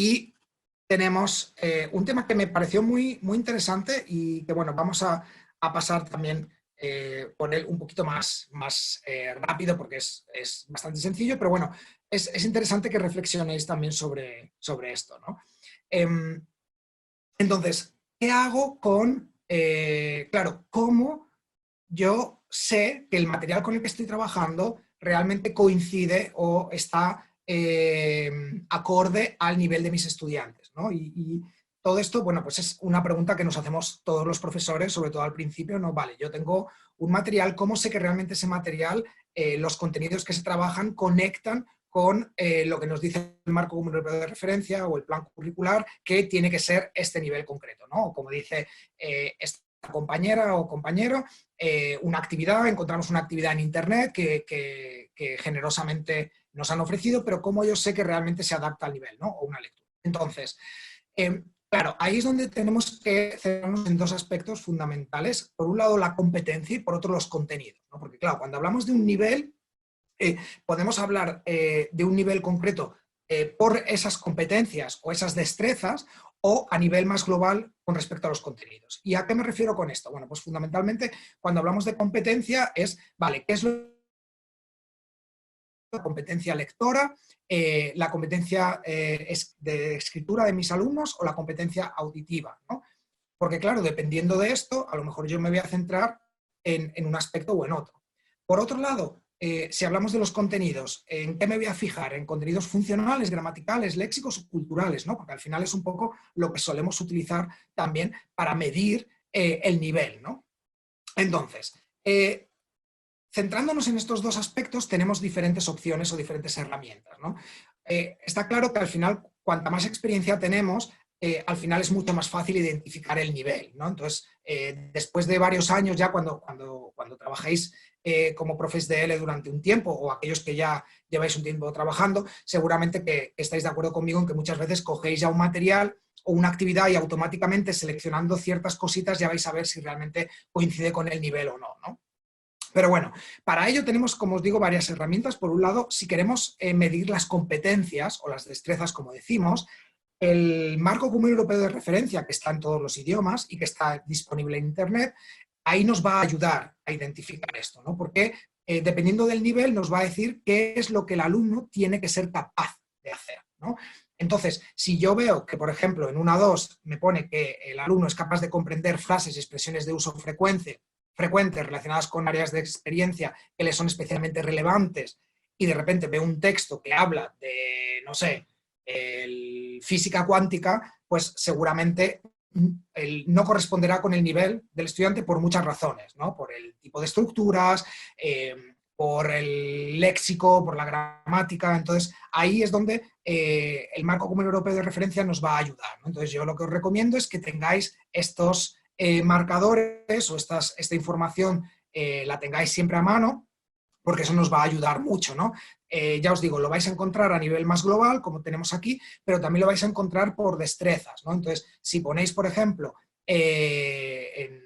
Y tenemos un tema que me pareció muy interesante y que, bueno, vamos a pasar también por él un poquito más rápido porque es bastante sencillo, pero bueno, es interesante que reflexionéis también sobre esto, ¿no? Entonces, ¿qué hago con, claro, cómo yo sé que el material con el que estoy trabajando realmente coincide o está acorde al nivel de mis estudiantes, ¿no? Y todo esto, bueno, pues es una pregunta que nos hacemos todos los profesores, sobre todo al principio, ¿no? Vale, yo tengo un material, ¿cómo sé que realmente ese material, los contenidos que se trabajan conectan con lo que nos dice el marco común europeo de referencia o el plan curricular, que tiene que ser este nivel concreto, ¿no? O como dice esta compañera o compañero, una actividad, encontramos una actividad en internet que generosamente nos han ofrecido, pero cómo yo sé que realmente se adapta al nivel, ¿no? O una lectura. Entonces, claro, ahí es donde tenemos que centrarnos en dos aspectos fundamentales. Por un lado, la competencia y por otro, los contenidos, ¿no? Porque claro, cuando hablamos de un nivel, podemos hablar de un nivel concreto por esas competencias o esas destrezas, o a nivel más global con respecto a los contenidos. ¿Y a qué me refiero con esto? Bueno, pues fundamentalmente cuando hablamos de competencia es, vale, ¿qué es la competencia lectora, la competencia de escritura de mis alumnos o la competencia auditiva, ¿no? Porque claro, dependiendo de esto, a lo mejor yo me voy a centrar en un aspecto o en otro. Por otro lado, si hablamos de los contenidos, ¿en qué me voy a fijar? En contenidos funcionales, gramaticales, léxicos o culturales, ¿no? Porque al final es un poco lo que solemos utilizar también para medir el nivel, ¿no? Entonces, centrándonos en estos dos aspectos, tenemos diferentes opciones o diferentes herramientas, ¿no? Está claro que al final, cuanta más experiencia tenemos, al final es mucho más fácil identificar el nivel, ¿no? Entonces, después de varios años ya, cuando trabajéis como profes de L durante un tiempo, o aquellos que ya lleváis un tiempo trabajando, seguramente que estáis de acuerdo conmigo en que muchas veces cogéis ya un material o una actividad y automáticamente seleccionando ciertas cositas ya vais a ver si realmente coincide con el nivel o no, ¿no? Pero bueno, para ello tenemos, como os digo, varias herramientas. Por un lado, si queremos medir las competencias o las destrezas, como decimos, el marco común europeo de referencia, que está en todos los idiomas y que está disponible en Internet, ahí nos va a ayudar a identificar esto, ¿no? Porque dependiendo del nivel nos va a decir qué es lo que el alumno tiene que ser capaz de hacer, ¿no? Entonces, si yo veo que, por ejemplo, en una 2 me pone que el alumno es capaz de comprender frases y expresiones de uso frecuentes relacionadas con áreas de experiencia que le son especialmente relevantes, y de repente veo un texto que habla de, no sé, física cuántica, pues seguramente no corresponderá con el nivel del estudiante por muchas razones, ¿no? Por el tipo de estructuras, por el léxico, por la gramática. Entonces, ahí es donde el marco común europeo de referencia nos va a ayudar, ¿no? Entonces, yo lo que os recomiendo es que tengáis estos marcadores o esta información la tengáis siempre a mano, porque eso nos va a ayudar mucho, ¿no? Ya os digo, lo vais a encontrar a nivel más global, como tenemos aquí, pero también lo vais a encontrar por destrezas, ¿no? Entonces, si ponéis, por ejemplo, en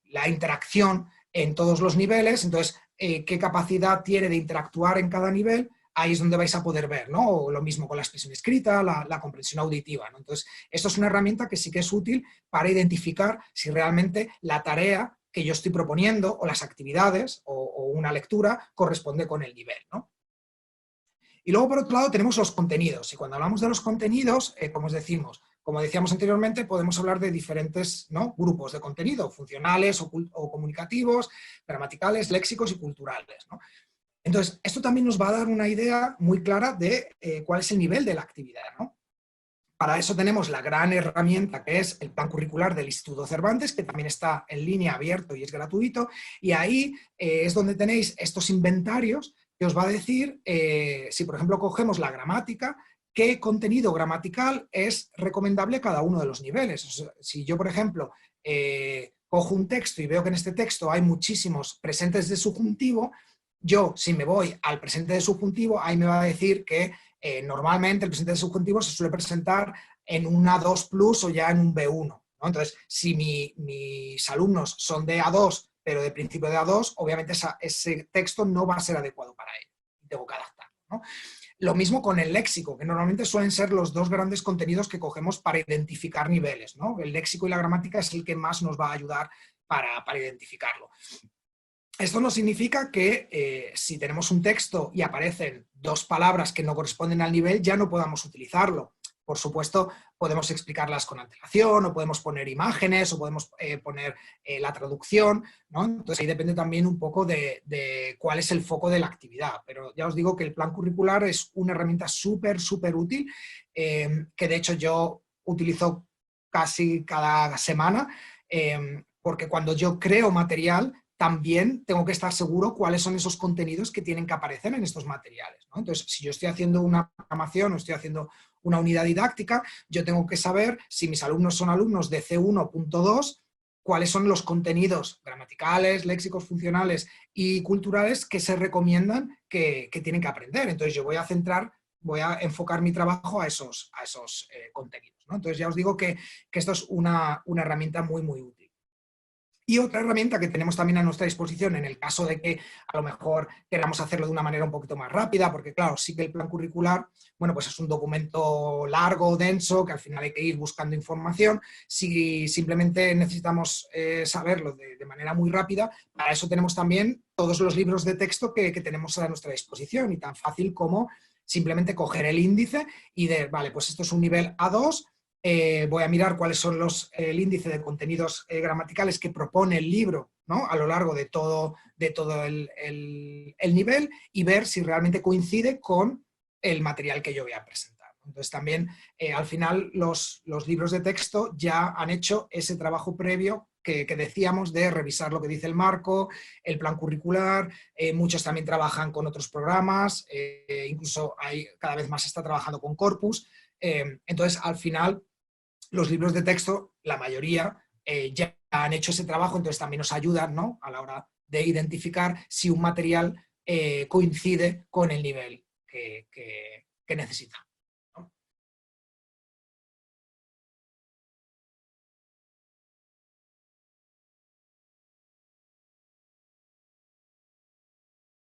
la interacción en todos los niveles, entonces, qué capacidad tiene de interactuar en cada nivel, ahí es donde vais a poder ver, ¿no? O lo mismo con la expresión escrita, la comprensión auditiva, ¿no? Entonces, esto es una herramienta que sí que es útil para identificar si realmente la tarea que yo estoy proponiendo o las actividades o una lectura corresponde con el nivel, ¿no? Y luego, por otro lado, tenemos los contenidos. Y cuando hablamos de los contenidos, como decíamos anteriormente, podemos hablar de diferentes, ¿no?, grupos de contenido, funcionales o comunicativos, gramaticales, léxicos y culturales, ¿no? Entonces, esto también nos va a dar una idea muy clara de cuál es el nivel de la actividad, ¿no? Para eso tenemos la gran herramienta que es el plan curricular del Instituto Cervantes, que también está en línea, abierto y es gratuito, y ahí es donde tenéis estos inventarios que os va a decir, si por ejemplo cogemos la gramática, qué contenido gramatical es recomendable cada uno de los niveles. O sea, si yo, por ejemplo, cojo un texto y veo que en este texto hay muchísimos presentes de subjuntivo, yo, si me voy al presente de subjuntivo, ahí me va a decir que normalmente el presente de subjuntivo se suele presentar en una 2 plus o ya en un B1, ¿no? Entonces, si mis alumnos son de A2, pero de principio de A2, obviamente ese texto no va a ser adecuado para ellos. Tengo que adaptarlo, ¿no? Lo mismo con el léxico, que normalmente suelen ser los dos grandes contenidos que cogemos para identificar niveles, ¿no? El léxico y la gramática es el que más nos va a ayudar para identificarlo. Esto no significa que si tenemos un texto y aparecen dos palabras que no corresponden al nivel, ya no podamos utilizarlo. Por supuesto, podemos explicarlas con antelación, o podemos poner imágenes, o podemos poner la traducción, ¿no? Entonces ahí depende también un poco de cuál es el foco de la actividad. Pero ya os digo que el plan curricular es una herramienta súper, súper útil, que de hecho yo utilizo casi cada semana, porque cuando yo creo material, también tengo que estar seguro cuáles son esos contenidos que tienen que aparecer en estos materiales, ¿no? Entonces, si yo estoy haciendo una programación o estoy haciendo una unidad didáctica, yo tengo que saber si mis alumnos son alumnos de C1.2, cuáles son los contenidos gramaticales, léxicos, funcionales y culturales que se recomiendan que tienen que aprender. Entonces, yo voy a enfocar mi trabajo a esos contenidos, ¿no? Entonces, ya os digo que esto es una herramienta muy, muy útil. Y otra herramienta que tenemos también a nuestra disposición en el caso de que a lo mejor queramos hacerlo de una manera un poquito más rápida, porque claro, sí que el plan curricular, bueno, pues es un documento largo, denso, que al final hay que ir buscando información. Si simplemente necesitamos saberlo de manera muy rápida, para eso tenemos también todos los libros de texto que tenemos a nuestra disposición, y tan fácil como simplemente coger el índice y vale, pues esto es un nivel A2, voy a mirar cuáles son el índice de contenidos gramaticales que propone el libro, ¿no? A lo largo de todo el nivel, y ver si realmente coincide con el material que yo voy a presentar. Entonces también al final los libros de texto ya han hecho ese trabajo previo que decíamos de revisar lo que dice el marco, el plan curricular, muchos también trabajan con otros programas, incluso cada vez más se está trabajando con Corpus. Entonces al final los libros de texto, la mayoría, ya han hecho ese trabajo, entonces también nos ayudan, ¿no?, a la hora de identificar si un material coincide con el nivel que necesita.